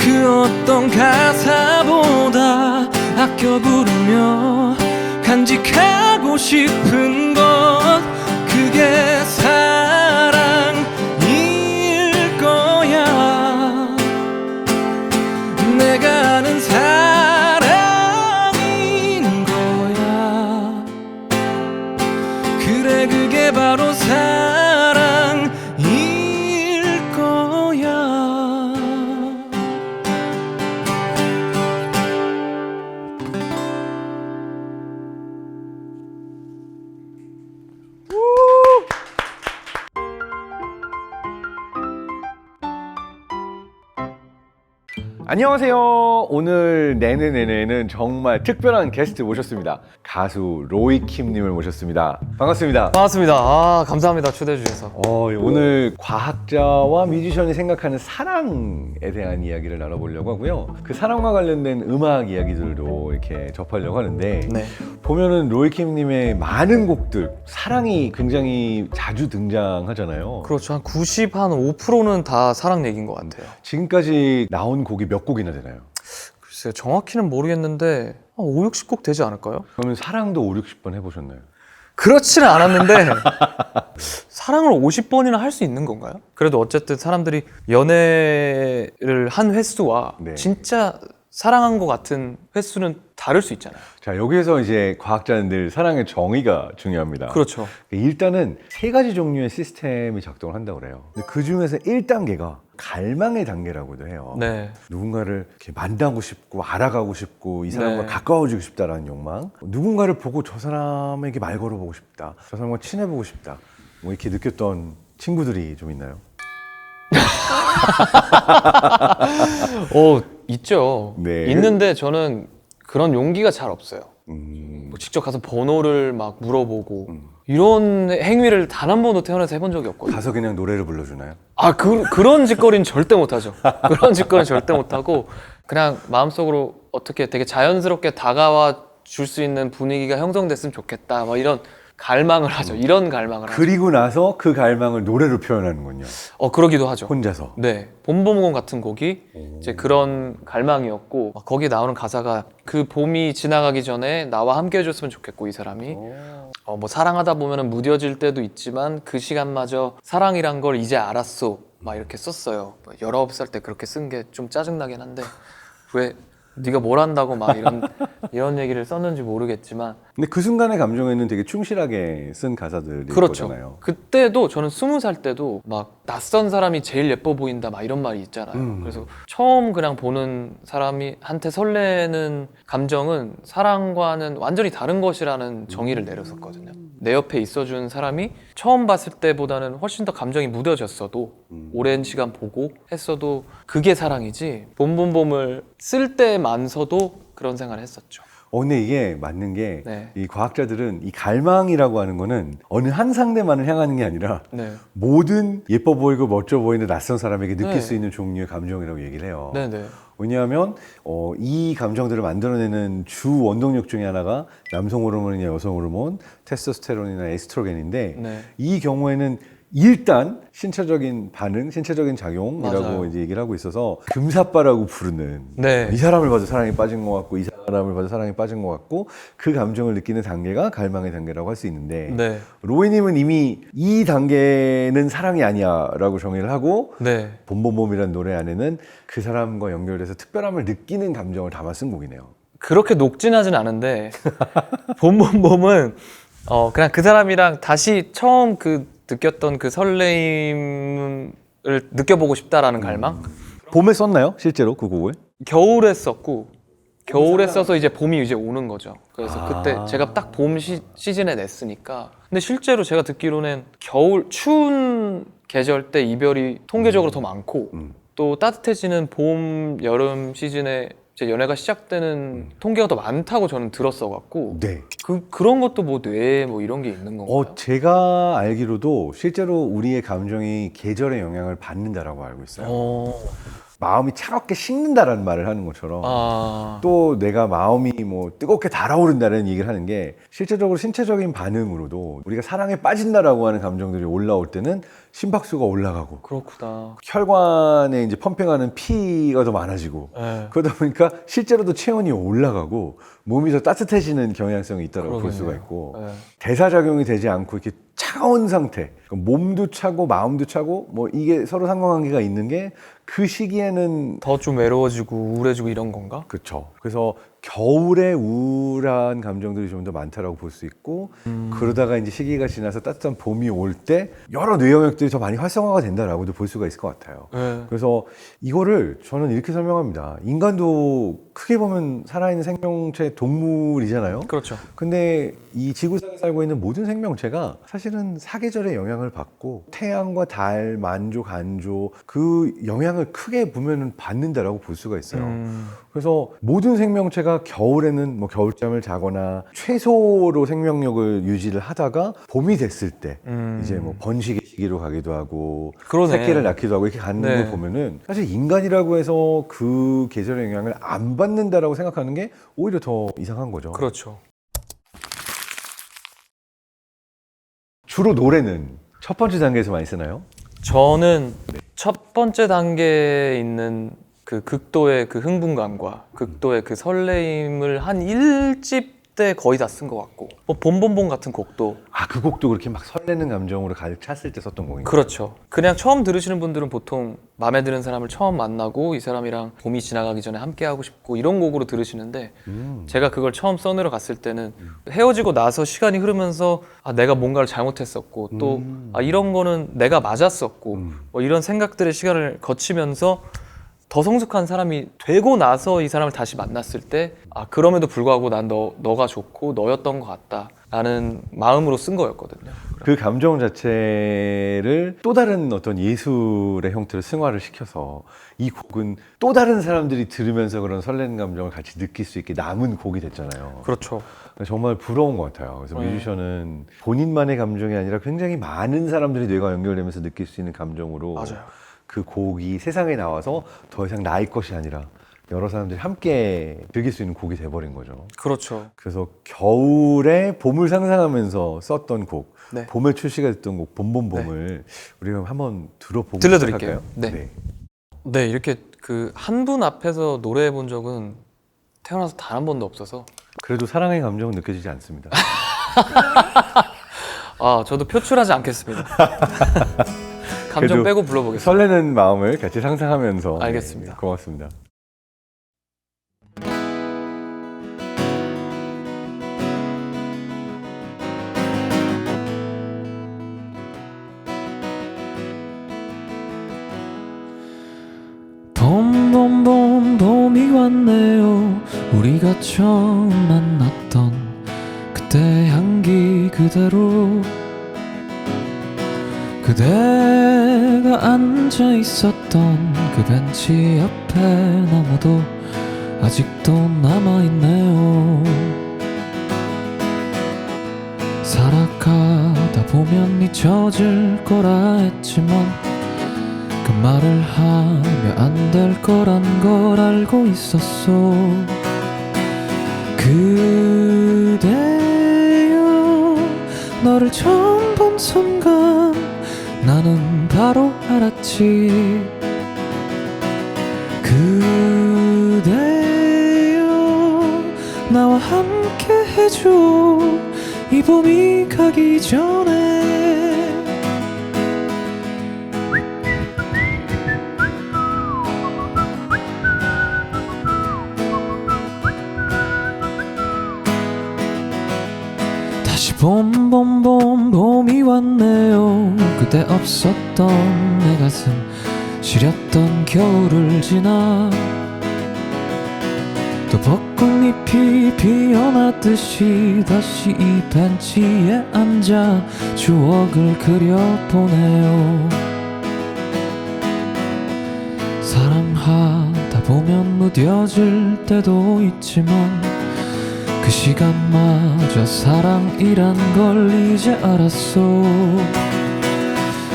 그 어떤 가사보다 아껴 부르며 간직하고 싶은 것 그게 사랑일 거야. 내가 아는 사랑인 거야. 그래 그게 바로 사랑일 거야. 안녕하세요. 오늘 내내내내는 정말 특별한 게스트 모셨습니다. 가수 로이킴님을 모셨습니다. 반갑습니다. 반갑습니다. 아, 감사합니다. 초대해 주셔서. 오늘 과학자와 뮤지션이 생각하는 사랑에 대한 이야기를 나눠보려고 하고요. 그 사랑과 관련된 음악 이야기들도 이렇게 접하려고 하는데 네. 보면은 로이킴님의 많은 곡들 사랑이 굉장히 자주 등장하잖아요. 그렇죠. 한 95%는 다 사랑 얘기인 것 같아요. 지금까지 나온 곡이 몇 곡이나 되나요? 글쎄요. 정확히는 모르겠는데 한 5, 60곡 되지 않을까요? 그러면 사랑도 5, 60번 해보셨나요? 그렇지는 않았는데 사랑을 50번이나 할 수 있는 건가요? 그래도 어쨌든 사람들이 연애를 한 횟수와 네. 진짜 사랑한 것 같은 횟수는 다를 수 있잖아요. 자, 여기에서 이제 과학자는 늘 사랑의 정의가 중요합니다. 그렇죠. 일단은 세 가지 종류의 시스템이 작동을 한다고 그래요. 근데 그 중에서 1단계가 갈망의 단계라고도 해요. 네. 누군가를 이렇게 만나고 싶고 알아가고 싶고 이 사람과 네. 가까워지고 싶다라는 욕망. 누군가를 보고 저 사람에게 말 걸어보고 싶다. 저 사람과 친해보고 싶다. 뭐 이렇게 느꼈던 친구들이 좀 있나요? 있죠. 네. 있는데 저는 그런 용기가 잘 없어요. 음, 뭐 직접 가서 번호를 막 물어보고 이런 행위를 단 한 번도 태어나서 해본 적이 없거든요. 가서 그냥 노래를 불러주나요? 그런 짓거리는 절대 못하죠. 그런 짓거리는 절대 못하고 그냥 마음속으로 어떻게 되게 자연스럽게 다가와 줄 수 있는 분위기가 형성됐으면 좋겠다 막 이런 갈망을 하죠. 이런 갈망을 하죠. 그리고 나서 그 갈망을 노래로 표현하는군요. 그러기도 하죠. 혼자서. 네, 봄봄봄 같은 곡이 이제 그런 갈망이었고 막 거기 나오는 가사가 그 봄이 지나가기 전에 나와 함께 해줬으면 좋겠고 이 사람이 뭐 사랑하다 보면은 무뎌질 때도 있지만 그 시간마저 사랑이란 걸 이제 알았어 막 이렇게 썼어요. 19살 때 그렇게 쓴 게 좀 짜증나긴 한데 왜 네가 뭘 한다고 막 이런 얘기를 썼는지 모르겠지만 근데 그 순간의 감정에는 되게 충실하게 쓴 가사들이 그렇죠. 거잖아요. 그때도 저는 20살 때도 막 낯선 사람이 제일 예뻐 보인다 막 이런 말이 있잖아요. 그래서 처음 그냥 보는 사람이 한테 설레는 감정은 사랑과는 완전히 다른 것이라는 정의를 내렸었거든요. 내 옆에 있어준 사람이 처음 봤을 때보다는 훨씬 더 감정이 무뎌졌어도 오랜 시간 보고 했어도 그게 사랑이지 봄봄봄을 쓸 때만서도 그런 생각을 했었죠. 근데 이게 맞는 게 이 네. 과학자들은 이 갈망이라고 하는 거는 어느 한 상대만을 향하는 게 아니라 네. 모든 예뻐 보이고 멋져 보이는 낯선 사람에게 느낄 네. 수 있는 종류의 감정이라고 얘기를 해요. 네네. 왜냐하면 이 감정들을 만들어내는 주 원동력 중에 하나가 남성 호르몬이냐 여성 호르몬, 테스토스테론이나 에스트로겐인데 네. 이 경우에는 일단 신체적인 반응, 신체적인 작용이라고 맞아요. 이제 얘기를 하고 있어서 금사빠라고 부르는 네. 이 사람을 봐도 사랑에 빠진 것 같고 이 사람을 봐도 사랑에 빠진 것 같고 그 감정을 느끼는 단계가 갈망의 단계라고 할 수 있는데 네. 로이님은 이미 이 단계는 사랑이 아니야라고 정의를 하고 네. 봄봄봄이라는 노래 안에는 그 사람과 연결돼서 특별함을 느끼는 감정을 담아 쓴 곡이네요. 그렇게 녹진하진 않은데 봄봄봄은 그냥 그 사람이랑 다시 처음 느꼈던 그 설레임을 느껴보고 싶다라는 갈망? 봄에 썼나요? 실제로 그 곡을? 겨울에 썼고 겨울에 써서 이제 봄이 이제 오는 거죠. 그래서 그때 제가 딱 봄 시즌에 냈으니까 근데 실제로 제가 듣기로는 겨울 추운 계절 때 이별이 통계적으로 더 많고 또 따뜻해지는 봄, 여름 시즌에 이제 연애가 시작되는 통계가 더 많다고 저는 들었어갖고 네. 그런 것도 뭐 뇌에 뭐 이런 게 있는 건가요? 제가 알기로도 실제로 우리의 감정이 계절의 영향을 받는다라고 알고 있어요. 마음이 차갑게 식는다라는 말을 하는 것처럼 아, 또 내가 마음이 뭐 뜨겁게 달아오른다는 얘기를 하는 게 실제적으로 신체적인 반응으로도 우리가 사랑에 빠진다라고 하는 감정들이 올라올 때는 심박수가 올라가고 그렇구나. 혈관에 이제 펌핑하는 피가 더 많아지고 네. 그러다 보니까 실제로도 체온이 올라가고 몸이 더 따뜻해지는 경향성이 있다고 볼 그러겠네요. 수가 있고 네. 대사작용이 되지 않고 이렇게 차가운 상태, 몸도 차고 마음도 차고 뭐 이게 서로 상관관계가 있는 게 그 시기에는 더 좀 외로워지고 우울해지고 이런 건가? 그렇죠. 그래서 겨울에 우울한 감정들이 좀 더 많다라고 볼 수 있고 그러다가 이제 시기가 지나서 따뜻한 봄이 올 때 여러 뇌 영역들이 더 많이 활성화가 된다라고도 볼 수가 있을 것 같아요. 네. 그래서 이거를 저는 이렇게 설명합니다. 인간도 크게 보면 살아있는 생명체 동물이잖아요. 그렇죠. 근데 이 지구상에 살고 있는 모든 생명체가 사실은 사계절의 영향을 받고 태양과 달, 만조, 간조 그 영향을 크게 보면 받는다라고 볼 수가 있어요. 그래서 모든 생명체가 겨울에는 뭐 겨울잠을 자거나 최소로 생명력을 유지를 하다가 봄이 됐을 때 이제 뭐 번식의 시기로 가기도 하고 그러네. 새끼를 낳기도 하고 이렇게 가는 네. 걸 보면은 사실 인간이라고 해서 그 계절의 영향을 안 받는다라고 생각하는 게 오히려 더 이상한 거죠. 그렇죠. 주로 노래는 첫 번째 단계에서 많이 쓰나요? 저는 첫 번째 단계에 있는 그 극도의 그 흥분감과 극도의 그 설레임을 한 1집 때 거의 다 쓴 것 같고 뭐 봄봄봄 같은 곡도 아, 그 곡도 그렇게 막 설레는 감정으로 가득 찼을 때 썼던 곡인가요? 그렇죠. 그냥 처음 들으시는 분들은 보통 마음에 드는 사람을 처음 만나고 이 사람이랑 봄이 지나가기 전에 함께 하고 싶고 이런 곡으로 들으시는데 제가 그걸 처음 써내려 갔을 때는 헤어지고 나서 시간이 흐르면서 아, 내가 뭔가를 잘못했었고 또 아, 이런 거는 내가 맞았었고 뭐 이런 생각들의 시간을 거치면서 더 성숙한 사람이 되고 나서 이 사람을 다시 만났을 때 아, 그럼에도 불구하고 난 너가 좋고 너였던 것 같다 라는 마음으로 쓴 거였거든요. 그 감정 자체를 또 다른 어떤 예술의 형태로 승화를 시켜서 이 곡은 또 다른 사람들이 들으면서 그런 설레는 감정을 같이 느낄 수 있게 남은 곡이 됐잖아요. 그렇죠. 정말 부러운 것 같아요. 그래서 뮤지션은 본인만의 감정이 아니라 굉장히 많은 사람들이 뇌가 연결되면서 느낄 수 있는 감정으로 맞아요. 그 곡이 세상에 나와서 더 이상 나의 것이 아니라 여러 사람들이 함께 즐길 수 있는 곡이 돼버린 거죠. 그렇죠. 그래서 겨울에 봄을 상상하면서 썼던 곡, 네. 봄에 출시가 됐던 곡 봄봄봄을 우리가 한번 들어보고 들려드릴게요. 시작할까요? 네. 네, 이렇게 그 한 분 앞에서 노래해 본 적은 태어나서 단 한 번도 없어서 그래도 사랑의 감정은 느껴지지 않습니다. 아, 저도 표출하지 않겠습니다. 감정 그래도 빼고 불러보겠습니다. 설레는 마음을 같이 상상하면서 알겠습니다. 네, 고맙습니다. 봄봄봄 봄이 왔네요. 우리가 처음 만났던 그때 향기 그대로 그대가 앉아 있었던 그 벤치 옆에 나무도 아직도 남아있네요. 살아가다 보면 잊혀질 거라 했지만 그 말을 하면 안 될 거란 걸 알고 있었어. 그대여 너를 처음 본 순간 나는 바로 알았지. 그대여 나와 함께 해줘 이 봄이 가기 전에. 다시 봄봄봄 봄이 왔네요. 그대 없었던 내 가슴 시렸던 겨울을 지나 또 벚꽃잎이 피어났듯이 다시 이 벤치에 앉아 추억을 그려보네요. 사랑하다 보면 무뎌질 때도 있지만 그 시간마저 사랑이란 걸 이제 알았어.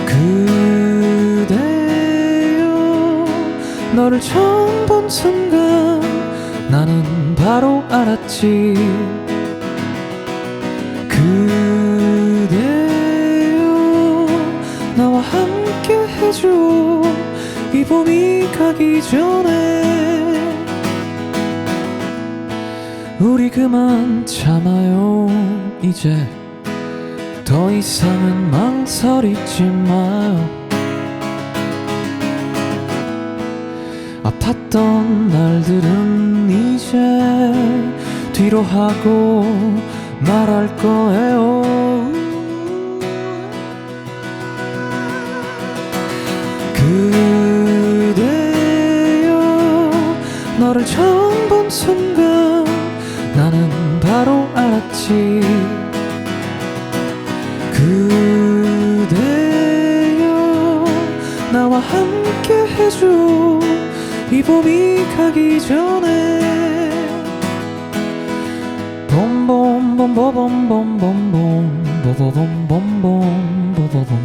그대여 너를 처음 본 순간 나는 바로 알았지. 그대여 나와 함께 해줘 이 봄이 가기 전에. 우리 그만 참아요. 이제 더 이상은 망설이지 마요. 아팠던 날들은 이제 뒤로 하고 말할 거예요. 그대여 너를 처음 본 순간 나는 바로 알았지. 그대여 나와 함께 해줘 이 봄이 가기 전에. 봄봄봄봄봄봄봄봄 보보봄봄봄 보보봄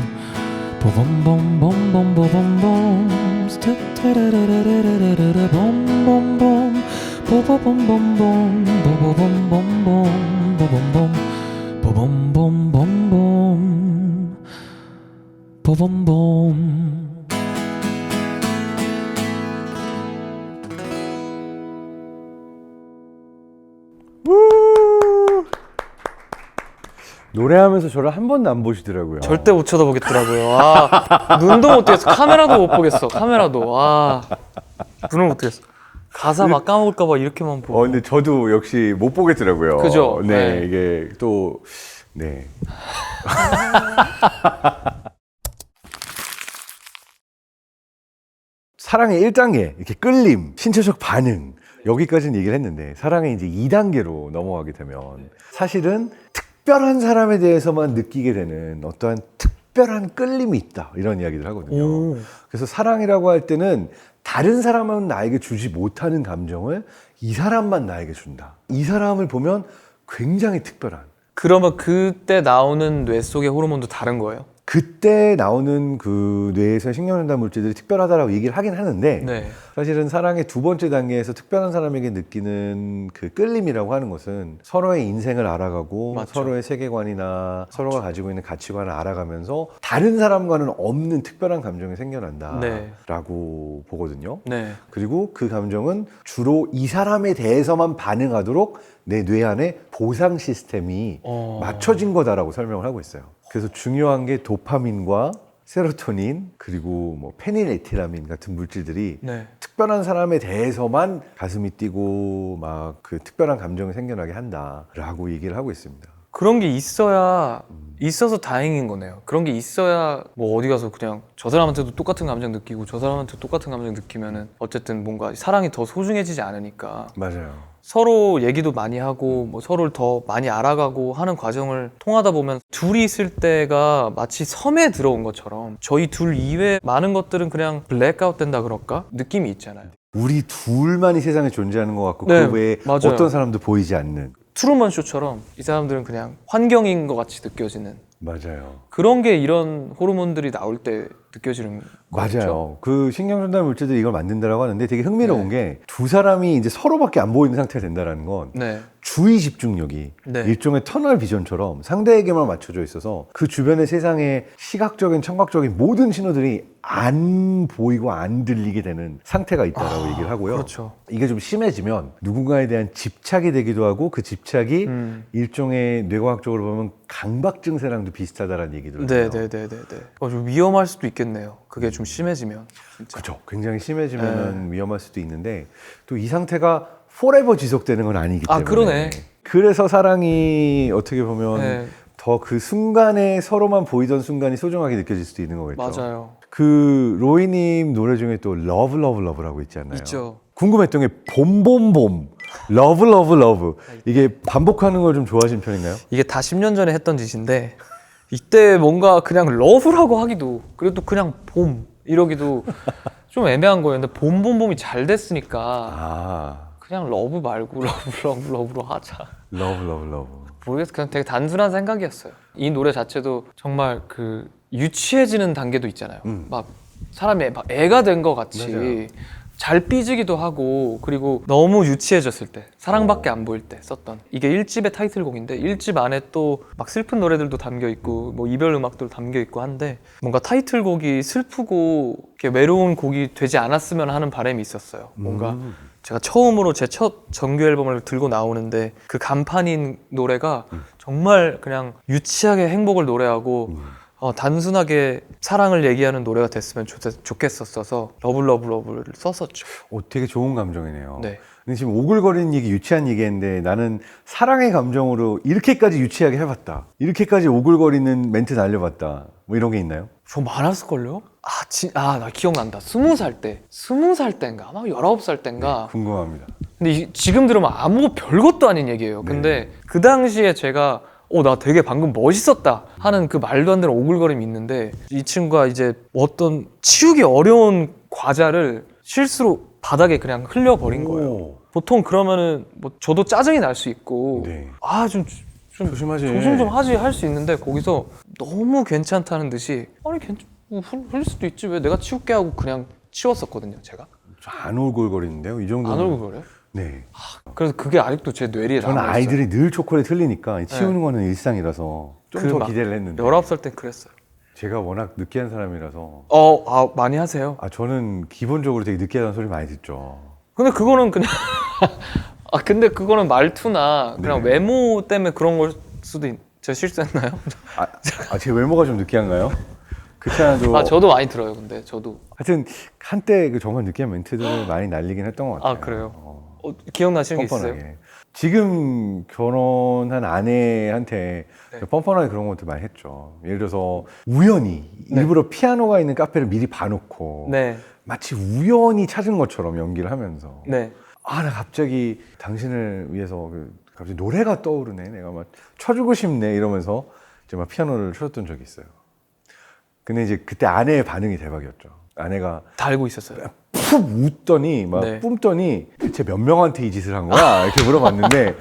보봄봄봄봄봄봄 스테테레레레레레레 봄봄봄 보보봄봄봄 보보봄봄봄 보봄봄 보봄봄봄봄 보봄봄. 노래하면서 저를 한 번도 안 보시더라고요. 절대 못 쳐다보겠더라고요. 아, 눈도 못 뜨겠어. 카메라도 못 보겠어. 카메라도. 아, 눈을 못 뜨겠어. 가사 막 까먹을까봐 이렇게만 보고. 근데 저도 역시 못 보겠더라고요. 그죠? 네, 네. 이게 또, 네. 사랑의 1단계, 이렇게 끌림, 신체적 반응, 여기까지는 얘기를 했는데, 사랑의 이제 2단계로 넘어가게 되면, 사실은 특별한 사람에 대해서만 느끼게 되는 어떠한 특별한 끌림이 있다, 이런 이야기를 하거든요. 오. 그래서 사랑이라고 할 때는 다른 사람은 나에게 주지 못하는 감정을 이 사람만 나에게 준다. 이 사람을 보면 굉장히 특별한. 그러면 그때 나오는 뇌 속의 호르몬도 다른 거예요? 그때 나오는 그 뇌에서 신경전달 물질들이 특별하다라고 얘기를 하긴 하는데 네. 사실은 사랑의 두 번째 단계에서 특별한 사람에게 느끼는 그 끌림이라고 하는 것은 서로의 인생을 알아가고 맞죠. 서로의 세계관이나 서로가 가지고 있는 가치관을 알아가면서 다른 사람과는 없는 특별한 감정이 생겨난다라고 보거든요. 네. 그리고 그 감정은 주로 이 사람에 대해서만 반응하도록 내 뇌 안에 보상 시스템이 맞춰진 거다라고 설명을 하고 있어요. 그래서 중요한 게 도파민과 세로토닌 그리고 뭐 페닐에틸라민 같은 물질들이 네. 특별한 사람에 대해서만 가슴이 뛰고 막 그 특별한 감정이 생겨나게 한다라고 얘기를 하고 있습니다. 그런 게 있어야 있어서 다행인 거네요. 그런 게 있어야 뭐 어디 가서 그냥 저 사람한테도 똑같은 감정 느끼고 저 사람한테도 똑같은 감정 느끼면은 어쨌든 뭔가 사랑이 더 소중해지지 않으니까 맞아요. 서로 얘기도 많이 하고 뭐 서로를 더 많이 알아가고 하는 과정을 통하다 보면 둘이 있을 때가 마치 섬에 들어온 것처럼 저희 둘 이외에 많은 것들은 그냥 블랙아웃 된다 그럴까? 느낌이 있잖아요. 우리 둘만이 세상에 존재하는 것 같고 네, 그 외에 맞아요. 어떤 사람도 보이지 않는. 트루먼 쇼처럼 이 사람들은 그냥 환경인 것 같이 느껴지는 맞아요. 그런 게 이런 호르몬들이 나올 때 느껴지는 거죠. 맞아요. 그 신경전달 물질들이 이걸 만든다라고 하는데 되게 흥미로운 게 두 사람이 이제 서로밖에 안 보이는 상태가 된다라는 건 네. 주의 집중력이 네. 일종의 터널 비전처럼 상대에게만 맞춰져 있어서 그 주변의 세상의 시각적인 청각적인 모든 신호들이 안 보이고 안 들리게 되는 상태가 있다라고 얘기를 하고요. 그렇죠. 이게 좀 심해지면 누군가에 대한 집착이 되기도 하고 그 집착이 일종의 뇌과학적으로 보면 강박 증세랑도 비슷하다라는 얘기도 해요. 네네네네네. 좀 위험할 수도 있겠네요. 그게 좀 심해지면. 진짜. 그렇죠. 굉장히 심해지면 위험할 수도 있는데 또 이 상태가 forever 지속되는 건 아니기 때문에. 아, 그러네. 그래서 사랑이 어떻게 보면 네. 더 그 순간에 서로만 보이던 순간이 소중하게 느껴질 수도 있는 거겠죠. 맞아요. 그 로이님 노래 중에 또 러브 러브 러브라고 있지 않나요? 있죠. 궁금했던 게 봄봄봄 러브 러브 러브 이게 반복하는 걸 좀 좋아하시는 편인가요? 이게 다 10년 전에 했던 짓인데 이때 뭔가 그냥 러브라고 하기도 그래도 그냥 봄 이러기도 좀 애매한 거예요. 근데 봄봄봄이 잘 됐으니까 아 그냥 러브 말고 러브로 하자. 러브 러브 러브 모르겠어. 그냥 되게 단순한 생각이었어요. 이 노래 자체도 정말 그 유치해지는 단계도 있잖아요. 막 사람이 막 애가 된 것 같이 맞아요. 잘 삐지기도 하고 그리고 너무 유치해졌을 때 사랑밖에 안 보일 때 썼던 이게 1집의 타이틀곡인데 1집 안에 또 막 슬픈 노래들도 담겨 있고 뭐 이별 음악도 담겨 있고 한데 뭔가 타이틀곡이 슬프고 이렇게 외로운 곡이 되지 않았으면 하는 바람이 있었어요. 뭔가 제가 처음으로 제 첫 정규 앨범을 들고 나오는데 그 간판인 노래가 정말 그냥 유치하게 행복을 노래하고 단순하게 사랑을 얘기하는 노래가 됐으면 좋겠었어서 러블러블러블을 썼었죠. 되게 좋은 감정이네요. 네. 근데 지금 오글거리는 얘기, 유치한 얘기인데 나는 사랑의 감정으로 이렇게까지 유치하게 해봤다. 이렇게까지 오글거리는 멘트 날려봤다. 뭐 이런 게 있나요? 저 많았을걸요? 나 기억난다. 20살 때. 20살 때인가? 아마 19살 때인가? 궁금합니다. 근데 지금 들으면 아무 별것도 아닌 얘기예요. 근데 그 당시에 제가 나 되게 방금 멋있었다 하는 그 말도 안 되는 오글거림이 있는데 이 친구가 이제 어떤 치우기 어려운 과자를 실수로 바닥에 그냥 흘려버린 거예요. 보통 그러면은 뭐 저도 짜증이 날 수 있고 네. 좀 조심하지. 조심 좀 하지 할 수 있는데 거기서 너무 괜찮다는 듯이 흘릴 수도 있지 왜 내가 치울게 하고 그냥 치웠었거든요. 제가 안 오글거리는데요? 이 정도는. 안 오글거려요? 네. 그래서 그게 아직도 제 뇌리에 저는 남아있어요. 아이들이 늘 초콜릿 흘리니까 치우는 거는 일상이라서 좀 더 기대를 했는데 19살 때 그랬어요. 제가 워낙 느끼한 사람이라서 많이 하세요. 저는 기본적으로 되게 느끼하다는 소리 많이 듣죠. 근데 그거는 그냥 근데 그거는 말투나 그냥 네. 외모 때문에 그런 걸 수도 제가 실수했나요? 제 외모가 좀 느끼한가요? 그렇지 않아도 저도 많이 들어요. 근데 저도 하여튼 한때 그 정말 느끼한 멘트들을 많이 날리긴 했던 것 같아요. 그래요? 기억나시는 게 있어요? 뻔뻔하게. 지금 결혼한 아내한테 네. 뻔뻔하게 그런 것도 많이 했죠. 예를 들어서 우연히 일부러 피아노가 있는 카페를 미리 봐놓고 네. 마치 우연히 찾은 것처럼 연기를 하면서 네. 나 갑자기 당신을 위해서 갑자기 노래가 떠오르네. 내가 막 쳐주고 싶네 이러면서 이제 막 피아노를 쳐줬던 적이 있어요. 근데 이제 그때 아내의 반응이 대박이었죠. 아내가 다 알고 있었어요. 푹 웃더니 막 네. 뿜더니 대체 몇 명한테 이 짓을 한 거야? 이렇게 물어봤는데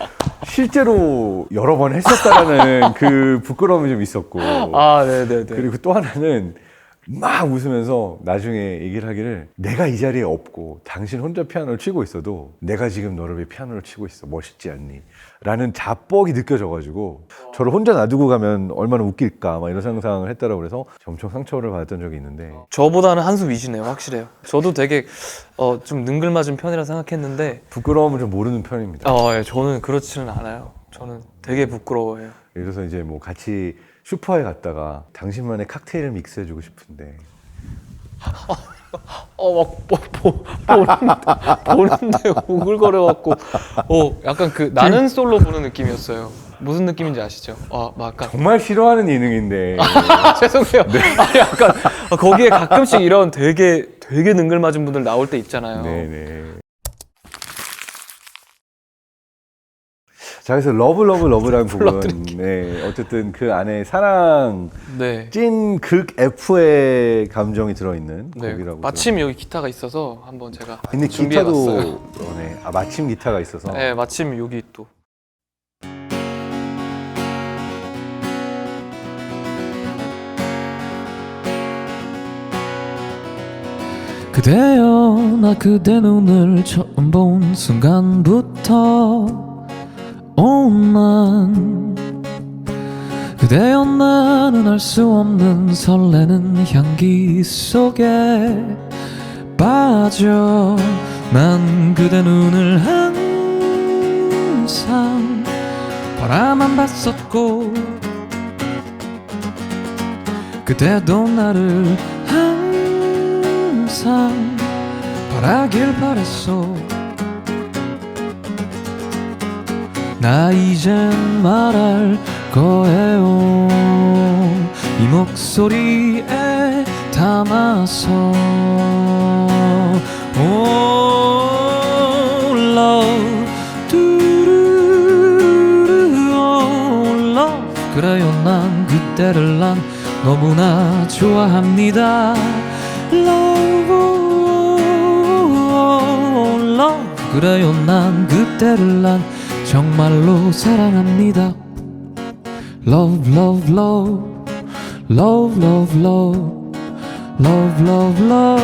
실제로 여러 번 했었다라는 그 부끄러움이 좀 있었고 네네네. 그리고 또 하나는 막 웃으면서 나중에 얘기를 하기를 내가 이 자리에 없고 당신 혼자 피아노를 치고 있어도 내가 지금 너를 위해 피아노를 치고 있어. 멋있지 않니? 라는 자뻑이 느껴져가지고 저를 혼자 놔두고 가면 얼마나 웃길까 막 이런 상상을 했다라고 그래서 엄청 상처를 받았던 적이 있는데 저보다는 한 수 위시네요. 확실해요. 저도 되게 좀 능글맞은 편이라 생각했는데 부끄러움을 좀 모르는 편입니다. 예, 저는 그렇지는 않아요. 저는 되게 부끄러워해요. 예를 들어서 이제 뭐 같이 슈퍼에 갔다가 당신만의 칵테일을 믹스해주고 싶은데 보는데 오글거려갖고 약간 그 나는 솔로 보는 느낌이었어요. 무슨 느낌인지 아시죠? 약간 정말 싫어하는 예능인데 죄송해요. 약간 거기에 가끔씩 이런 되게 능글맞은 분들 나올 때 있잖아요. 네네. 자, 그래서 러브라는 곡은 어쨌든 그 안에 사랑 네. 찐 극 F의 감정이 들어있는 곡이라고. 마침 여기 기타가 있어서 한번 제가 근데 준비해봤어요. 기타도 마침 기타가 있어서. 네, 마침 여기 또. 그대여 나 그대 눈을 처음 본 순간부터 난 그대여 나는 알 수 없는 설레는 향기 속에 빠져 난 그대 눈을 항상 바라만 봤었고 그대도 나를 항상 바라길 바랬어 나 이젠 말할 거예요 이 목소리에 담아서 love love 그래요 난 그대를 난 너무나 좋아합니다 love 그래요 난 그대를 난 정말로 사랑합니다 Love love love Love love love Love love love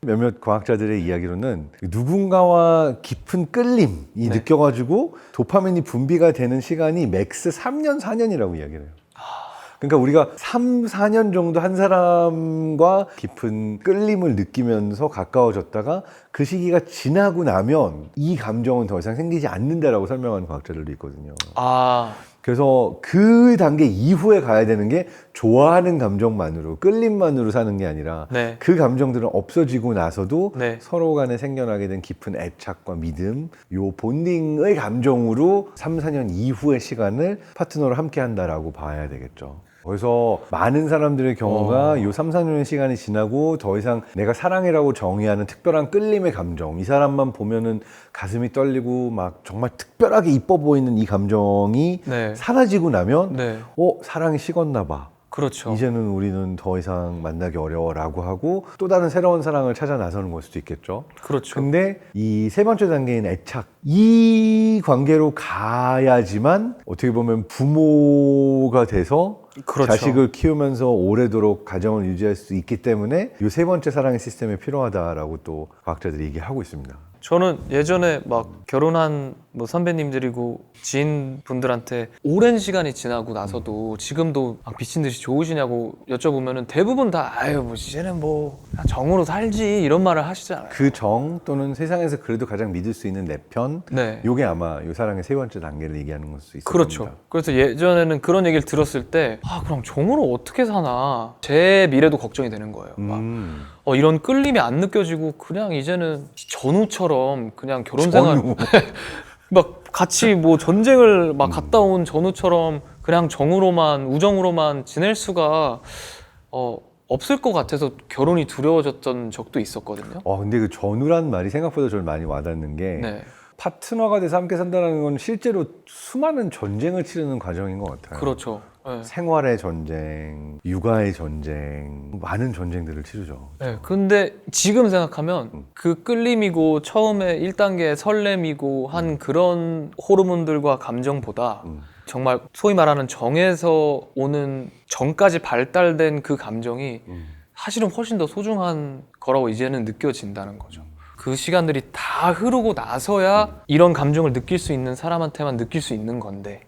몇몇 과학자들의 이야기로는 누군가와 깊은 끌림이 느껴가지고 도파민이 분비가 되는 시간이 맥스 3년, 4년이라고 이야기를 해요. 그러니까 우리가 3, 4년 정도 한 사람과 깊은 끌림을 느끼면서 가까워졌다가 그 시기가 지나고 나면 이 감정은 더 이상 생기지 않는다라고 설명하는 과학자들도 있거든요. 그래서 그 단계 이후에 가야 되는 게 좋아하는 감정만으로, 끌림만으로 사는 게 아니라 그 감정들은 없어지고 나서도 서로 간에 생겨나게 된 깊은 애착과 믿음, 요 본딩의 감정으로 3, 4년 이후의 시간을 파트너로 함께 한다라고 봐야 되겠죠. 그래서 많은 사람들의 경우가 요 3, 4년의 시간이 지나고 더 이상 내가 사랑이라고 정의하는 특별한 끌림의 감정, 이 사람만 보면은 가슴이 떨리고 막 정말 특별하게 이뻐 보이는 이 감정이 사라지고 나면 사랑이 식었나 봐. 그렇죠. 이제는 우리는 더 이상 만나기 어려워라고 하고 또 다른 새로운 사랑을 찾아 나서는 걸 수도 있겠죠. 그렇죠. 근데 이 세 번째 단계인 애착, 이 관계로 가야지만 어떻게 보면 부모가 돼서 자식을 키우면서 오래도록 가정을 유지할 수 있기 때문에 이 세 번째 사랑의 시스템이 필요하다라고 또 과학자들이 얘기하고 있습니다. 저는 예전에 막 결혼한 뭐 선배님들이고 지인분들한테 오랜 시간이 지나고 나서도 지금도 막 미친 듯이 좋으시냐고 여쭤보면은 대부분 다 아유 뭐 이제는 뭐 정으로 살지 이런 말을 하시잖아요. 그 정 또는 세상에서 그래도 가장 믿을 수 있는 내 편, 요게 아마 이 사랑의 세 번째 단계를 얘기하는 걸 수 있을 그렇죠. 겁니다. 그래서 예전에는 그런 얘기를 들었을 때 그럼 정으로 어떻게 사나 제 미래도 걱정이 되는 거예요. 막 이런 끌림이 안 느껴지고 그냥 이제는 전우처럼 그냥 결혼생활 막 같이 뭐 전쟁을 막 갔다 온 전우처럼 그냥 정으로만 우정으로만 지낼 수가 없을 것 같아서 결혼이 두려워졌던 적도 있었거든요. 근데 그 전우란 말이 생각보다 저를 많이 와닿는 게 파트너가 돼서 함께 산다는 건 실제로 수많은 전쟁을 치르는 과정인 것 같아요. 그렇죠. 생활의 전쟁, 육아의 전쟁, 많은 전쟁들을 치르죠. 근데 지금 생각하면 그 끌림이고 처음에 1단계 설렘이고 한 그런 호르몬들과 감정보다 정말 소위 말하는 정에서 오는 정까지 발달된 그 감정이 사실은 훨씬 더 소중한 거라고 이제는 느껴진다는 거죠. 그 시간들이 다 흐르고 나서야 이런 감정을 느낄 수 있는 사람한테만 느낄 수 있는 건데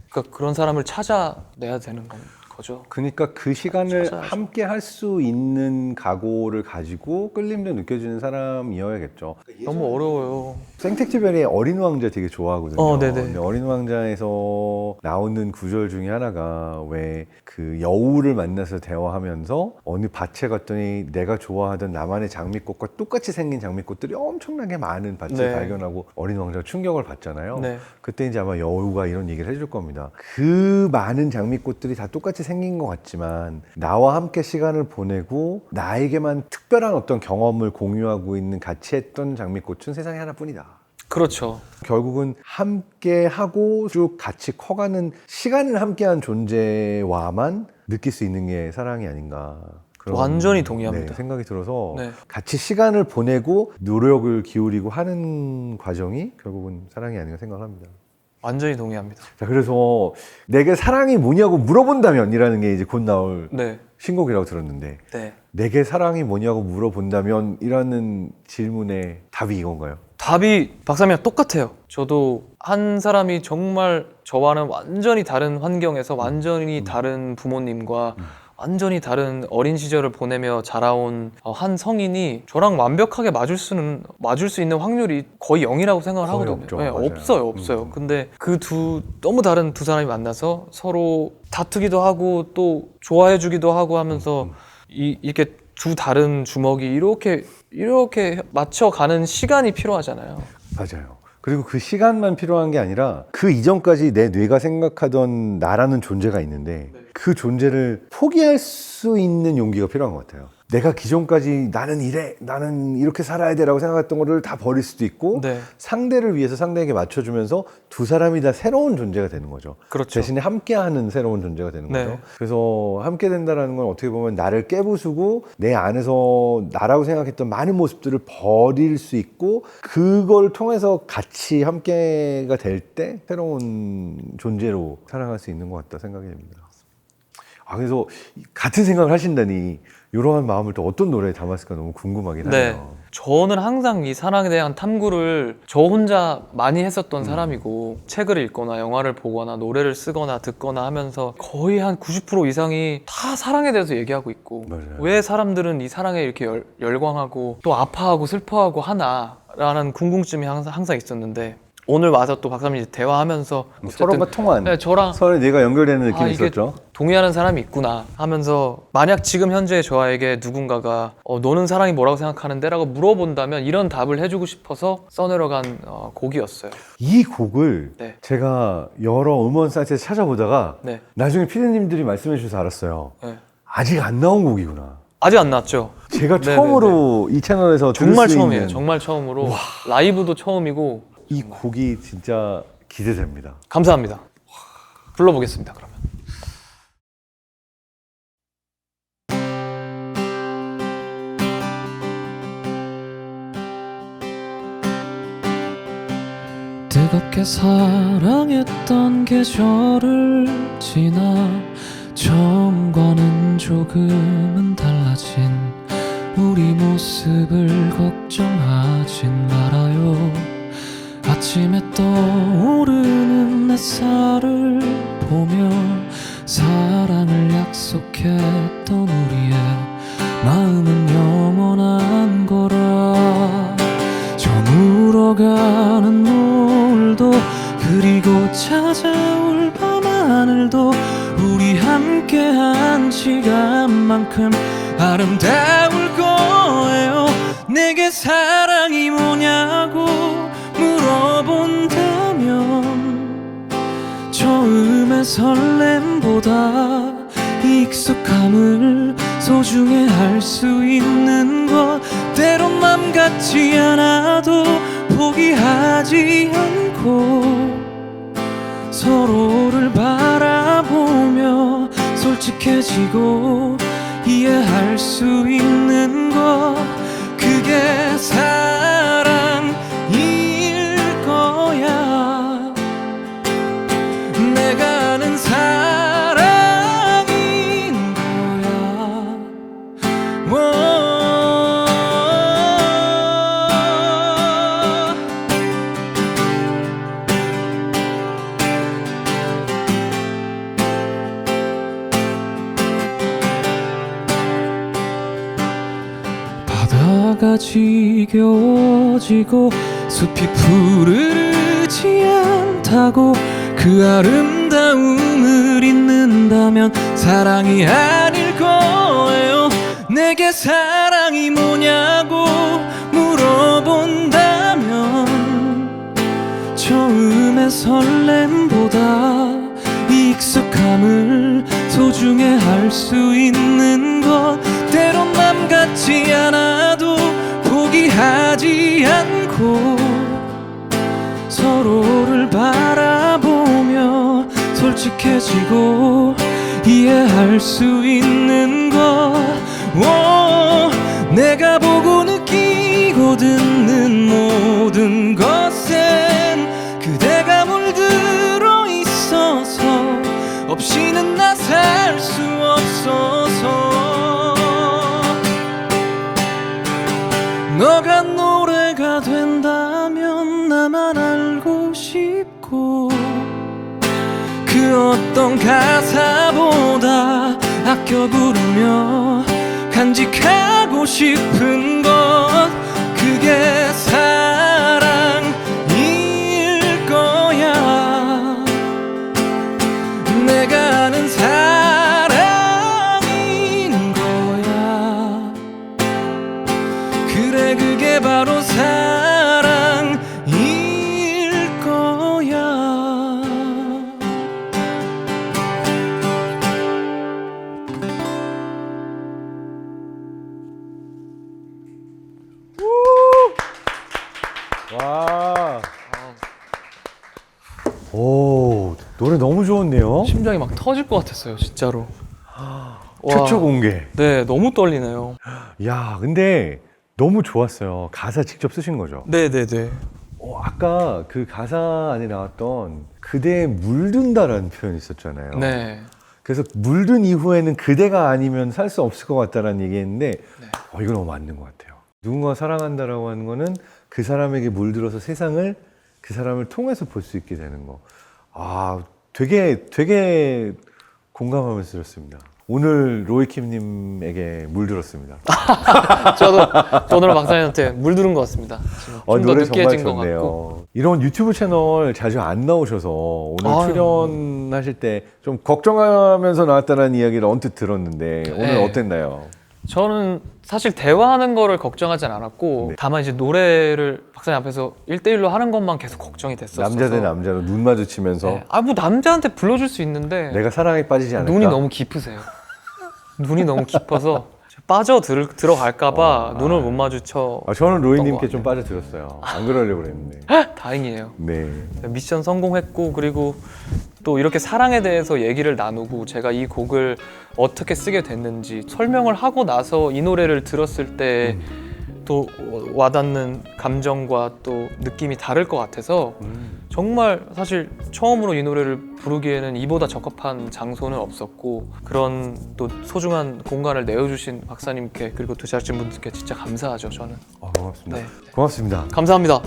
그러니까 그런 사람을 찾아내야 되는 거죠. 그러니까 그 시간을 함께 할 수 있는 각오를 가지고 끌림도 느껴지는 사람이어야겠죠. 너무 어려워요. 생텍쥐베리의 어린 왕자 되게 좋아하거든요. 네네. 근데 어린 왕자에서 나오는 구절 중에 하나가 왜 그 여우를 만나서 대화하면서 어느 밭에 갔더니 내가 좋아하던 나만의 장미꽃과 똑같이 생긴 장미꽃들이 엄청나게 많은 밭을 발견하고 어린 왕자가 충격을 받잖아요. 그때 이제 아마 여우가 이런 얘기를 해줄 겁니다. 그 많은 장미꽃들이 다 똑같이 생긴 것 같지만 나와 함께 시간을 보내고 나에게만 특별한 어떤 경험을 공유하고 있는 같이 했던 장미꽃은 세상에 하나뿐이다. 그렇죠. 결국은 함께하고 쭉 같이 커가는 시간을 함께한 존재와만 느낄 수 있는 게 사랑이 아닌가. 완전히 동의합니다. 생각이 들어서 같이 시간을 보내고 노력을 기울이고 하는 과정이 결국은 사랑이 아닌가 생각합니다. 완전히 동의합니다. 자, 그래서 내게 사랑이 뭐냐고 물어본다면 이라는 게 이제 곧 나올 신곡이라고 들었는데 내게 사랑이 뭐냐고 물어본다면 이라는 질문의 답이 이건가요? 답이 박사님이랑 똑같아요. 저도 한 사람이 정말 저와는 완전히 다른 환경에서 완전히 다른 부모님과 완전히 다른 어린 시절을 보내며 자라온 한 성인이 저랑 완벽하게 맞을 수 있는 확률이 거의 0이라고 생각을 하거든요. 없어요. 근데 그 너무 다른 두 사람이 만나서 서로 다투기도 하고 또 좋아해주기도 하고 하면서 이렇게 두 다른 주먹이 이렇게 맞춰가는 시간이 필요하잖아요. 맞아요. 그리고 그 시간만 필요한 게 아니라 그 이전까지 내 뇌가 생각하던 나라는 존재가 있는데 그 존재를 포기할 수 있는 용기가 필요한 것 같아요. 내가 기존까지 나는 이래, 나는 이렇게 살아야 돼라고 생각했던 거를 다 버릴 수도 있고 상대를 위해서 상대에게 맞춰주면서 두 사람이 다 새로운 존재가 되는 거죠. 그렇죠. 대신에 함께하는 새로운 존재가 되는 거죠. 그래서 함께 된다는 건 어떻게 보면 나를 깨부수고 내 안에서 나라고 생각했던 많은 모습들을 버릴 수 있고 그걸 통해서 같이 함께가 될 때 새로운 존재로 살아갈 수 있는 것 같다 생각이 됩니다. 그래서 같은 생각을 하신다니 이러한 마음을 또 어떤 노래에 담았을까 너무 궁금하긴 네. 하네요. 저는 항상 이 사랑에 대한 탐구를 저 혼자 많이 했었던 사람이고 책을 읽거나 영화를 보거나 노래를 쓰거나 듣거나 하면서 거의 한 90% 이상이 다 사랑에 대해서 얘기하고 있고 맞아요. 왜 사람들은 이 사랑에 이렇게 열광하고 또 아파하고 슬퍼하고 하나라는 궁금증이 항상 있었는데 오늘 와서 또 박사님 대화하면서 서로가 통한 네, 저랑 서로 내가 연결되는 느낌이 이게 있었죠. 동의하는 사람이 있구나 하면서 만약 지금 현재 저에게 누군가가 너는 사랑이 뭐라고 생각하는데? 라고 물어본다면 이런 답을 해주고 싶어서 써내려간 곡이었어요. 이 곡을 네. 제가 여러 음원 사이트에서 찾아보다가 네. 나중에 피디님들이 말씀해 주셔서 알았어요. 네. 아직 안 나온 곡이구나. 아직 안 나왔죠? 제가 네네네. 처음으로 이 채널에서 들을 정말 수 처음이에요. 있는 정말 처음으로 라이브도 처음이고 이 곡이 진짜 기대됩니다. 감사합니다. 불러보겠습니다. 그러면. 뜨겁게 사랑했던 계절을 지나 처음과는 조금은 달라진 우리 모습을 걱정하진 말아요. 아침에 떠오르는 햇살을 보며 사랑을 약속했던 우리의 마음은 영원한 거라. 저물어가는 노을도 그리고 찾아올 밤하늘도 우리 함께한 시간만큼 아름다울 거예요. 내게 사랑이 뭐냐고 물어본다면 처음의 설렘보다 익숙함을 소중해 할 수 있는 것 때론 맘 같지 않아도 포기하지 않고 서로를 바라보며 솔직해지고 이해할 수 있는 것 그게 사랑일 거야. 내가 아는 사랑인 거야. 바다가 지겨워지고 숲이 푸르르지 않다고 그 아름다움을 잊는다면 사랑이 아닐 거예요. 내게 사랑이 뭐냐고 물어본다면 처음의 설렘보다 익숙함을 소중해 할 수 있는 것 때론 맘 같지 않아도 포기하지 않고 서로를 바라보며 솔직해지고 이해할 수 있는 것 내가 보고 느끼고 듣는 모든 것엔 그대가 물들어 있어서 없이는 나 살 수 없어서 너가 노래가 된다면 나만 알고 싶고 그 어떤 가사보다 아껴 부르며 간직하고 싶은 것 그게 사랑일 거야. 내가 아는 사랑인 거야. 그래 그게 바로 사랑일 거야. 와. 오, 노래 너무 좋은데요? 심장이 막 터질 것 같았어요, 진짜로. 최초 공개. 네, 너무 떨리네요. 야, 근데 너무 좋았어요. 가사 직접 쓰신 거죠? 네네네. 아까 그 가사 안에 나왔던 그대에 물든다라는 표현이 있었잖아요. 네. 그래서 물든 이후에는 그대가 아니면 살 수 없을 것 같다라는 얘기했는데 이거 너무 맞는 것 같아요. 누군가 사랑한다라고 하는 거는 그 사람에게 물들어서 세상을 그 사람을 통해서 볼 수 있게 되는 거. 되게 공감하면서 들었습니다. 오늘 로이킴님에게 물들었습니다. 저도 오늘 박사님한테 물들은 것 같습니다. 지금 좀 더 노래 느끼해진 정말 것 좋네요. 같고. 이런 유튜브 채널 자주 안 나오셔서 오늘 아유. 출연하실 때 좀 걱정하면서 나왔다는 이야기를 언뜻 들었는데 오늘 네. 어땠나요? 저는 사실 대화하는 거를 걱정하진 않았고 네. 다만 이제 노래를 박사님 앞에서 1대1로 하는 것만 계속 걱정이 됐었어서. 남자 대 남자로 눈 마주치면서 네. 뭐 남자한테 불러줄 수 있는데 내가 사랑에 빠지지 않을까? 눈이 너무 깊으세요. 눈이 너무 깊어서 빠져 들어갈까봐 눈을 못 마주쳐. 저는 로이님께 것 좀 빠져들었어요. 안 그러려고 그랬는데. 다행이에요. 네. 미션 성공했고 그리고 또 이렇게 사랑에 대해서 얘기를 나누고 제가 이 곡을 어떻게 쓰게 됐는지 설명을 하고 나서 이 노래를 들었을 때 또 와닿는 감정과 또 느낌이 다를 것 같아서 정말 사실 처음으로 이 노래를 부르기에는 이보다 적합한 장소는 없었고 그런 또 소중한 공간을 내어주신 박사님께 그리고 또 제작진분들께 진짜 감사하죠. 저는. 고맙습니다. 네. 고맙습니다. 감사합니다.